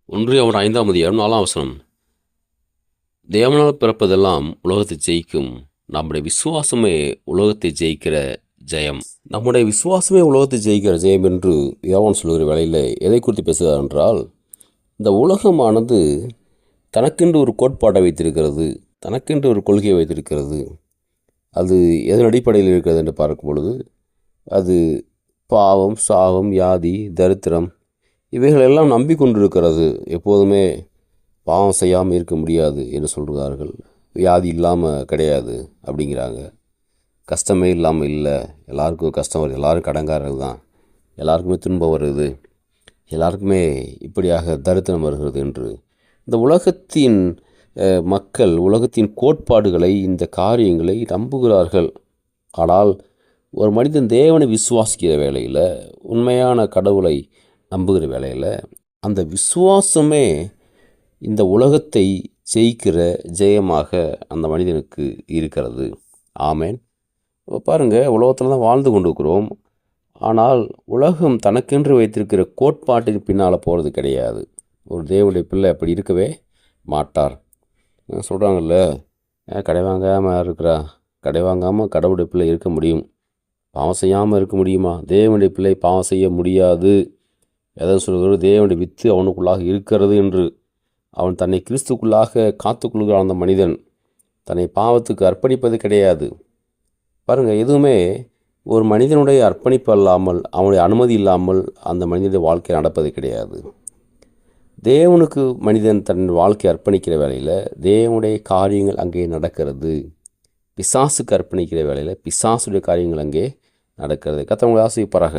1 5 4 தேவனால் பிறப்பதெல்லாம் உலகத்தை ஜெயிக்கும். நம்முடைய விசுவாசமே உலகத்தை ஜெயிக்கிற ஜெயம். நம்முடைய விசுவாசமே உலகத்தை ஜெயிக்கிற ஜெயம் என்று யோவான் சொல்கிற வேளையில் எதை குறித்து பேசுகிறார் என்றால், இந்த உலகமானது தனக்கென்று ஒரு கோட்பாட்டை வைத்திருக்கிறது, தனக்கென்று ஒரு கொள்கையை வைத்திருக்கிறது. அது எதன் அடிப்படையில் இருக்கிறது என்று பார்க்கும் பொழுது, அது பாவம், சாபம், வியாதி, தரித்திரம் இவைகளெல்லாம் நம்பிக்கொண்டிருக்கிறது. எப்போதுமே பாவம் செய்யாமல் இருக்க முடியாது என்று சொல்கிறார்கள். வியாதி இல்லாமல் கிடையாது அப்படிங்கிறாங்க. கஷ்டமே இல்லாமல் இல்லை, எல்லாருக்கும் கஷ்டம் வருது, எல்லோரும் கடங்காரர்கள் தான், எல்லாருக்குமே துன்பம் வருது, எல்லாருக்குமே இப்படியாக தரித்திரம் வருகிறது என்று இந்த உலகத்தின் மக்கள் உலகத்தின் கோட்பாடுகளை, இந்த காரியங்களை நம்புகிறார்கள். ஆனால் ஒரு மனிதன் தேவனை விசுவாசிக்கிற வேளையில், உண்மையான கடவுளை நம்புகிற வேளையில், அந்த விசுவாசமே இந்த உலகத்தை ஜெயிக்கிற ஜெயமாக அந்த மனிதனுக்கு இருக்கிறது. ஆமேன். பாருங்கள், உலகத்தில் தான் வாழ்ந்து கொண்டு இருக்கிறோம். ஆனால் உலகம் தனக்கென்று வைத்திருக்கிற கோட்பாட்டின் பின்னால் போகிறது கிடையாது. ஒரு தேவனுடைய பிள்ளை அப்படி இருக்கவே மாட்டார். சொல்கிறாங்கல்ல, கடை வாங்காமல் இருக்கிறா, கடை வாங்காமல் கடவுளுடைய பிள்ளை இருக்க முடியும், பாவம் செய்யாமல் இருக்க முடியுமா? தேவனுடைய பிள்ளை பாவம் செய்ய முடியாது. எதை சொல்கிறது? தேவனுடைய வித்து அவனுக்குள்ளாக இருக்கிறது என்று. அவன் தன்னை கிறிஸ்துக்குள்ளாக காத்துக்கொள்கிற அந்த மனிதன் தன்னை பாவத்துக்கு அர்ப்பணிப்பது கிடையாது. பாருங்கள், எதுவுமே ஒரு மனிதனுடைய அர்ப்பணிப்பு இல்லாமல், அவனுடைய அனுமதி இல்லாமல் அந்த மனிதனுடைய வாழ்க்கை நடப்பது கிடையாது. தேவனுக்கு மனிதன் தன் வாழ்க்கையை அர்ப்பணிக்கிற வேளையில் தேவனுடைய காரியங்கள் அங்கே நடக்கிறது. பிசாசுக்கு அர்ப்பணிக்கிற வேளையில் பிசாசுடைய காரியங்கள் அங்கே நடக்கிறது. கர்த்தர் உங்களை ஆசீர்வதிப்பாராக.